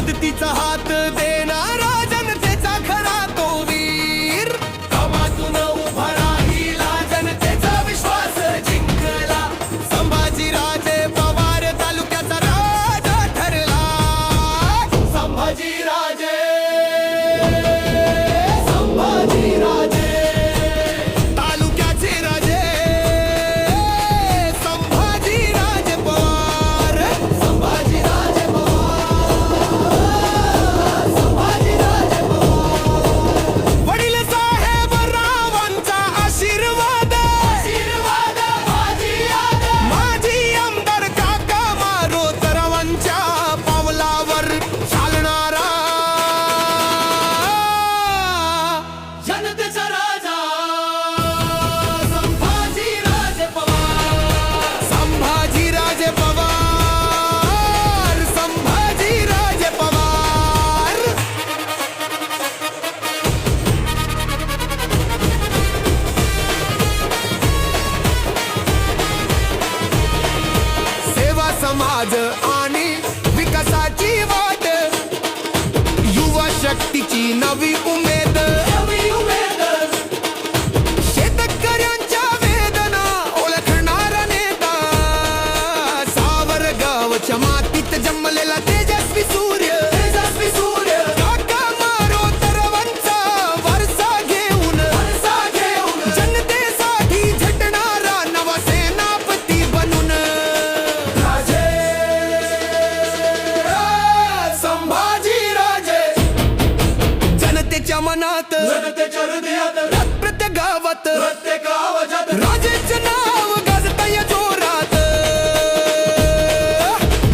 मदतीचा हात देणारा जनतेचा खरा तो वीर कामातून उभा राहिला जनतेचा विश्वास जिंकला संभाजीराजे पवार तालुक्याचा राजा ठरला संभाजीराजे तालुक्याचे राजे संभाजीराजे पवार संभाजीराजे वडील साहेब रावांचा आशीर्वाद माजी आमदार काका मारोतरावांच्या पावलावर चालणारा जनतेचा राजा संभाजीराजे पवार संभाजीराजे पवार संभाजीराजे पवार सेवा समाज आणि विकासाची वाट युवा शक्तीची नवी उमेद शेतकऱ्यांच्या वेदना ओळखणारा नेता सावरगावच्या मातीत जन्मलेला तेजस्वी सूर्य काका मारोतरावांचा वारसा घेऊन जनतेसाठी झटणारा नवा सेनापती बनून संभाजीराजे जनतेच्या मनात जनतेच्या हृदयात प्रत्येक गावात प्रत्येक आवाजात राजेचं नाव गाजतंय जोरात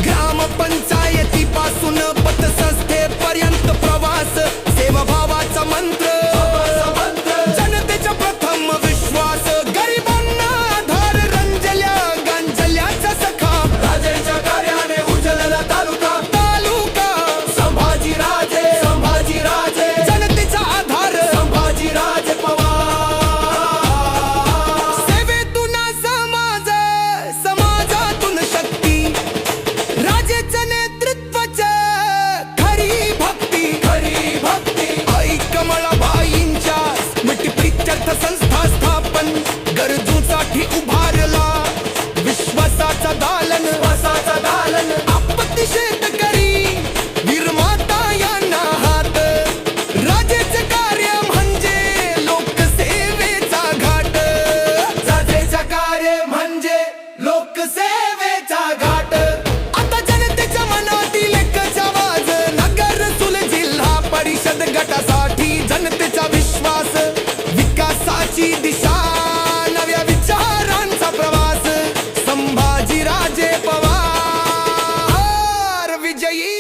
ग्रामपंचायतीपासून पतसंस्थेपर्यंत प्रवास सेवाभावाचा मंत्र जनतेचा प्रथम विश्वास गरिबांना आधार रंजल्या गांजल्याचा सखा राजेच्या कार्याने उजळला तालुका संभाजीराजे जनतेचा आधार संभाजीराजे पवार सेवेतून समाजातून शक्ती राजेचं नेतृत्वाचं खरी भक्ती आई कमळाबाईंच्या स्मृतिप्रीत्यर्थ संस्था स्थापन गरजूसाठी उभारला विश्वासाचा दालन आपत्ती शेतकरी वीरमाता यांना हात राजेचे कार्य म्हणजे लोकसेवेचा घाट राजेच्या कार्य म्हणजे लोकसेवेचा घाट आता जनतेच्या मनातील एकच आवाज नगर सुल जिल्हा परिषद गटासाठी जनतेचा विश्वास विकासाची दिशा नव्या विचारांचा प्रवास संभाजीराजे पवार विजयी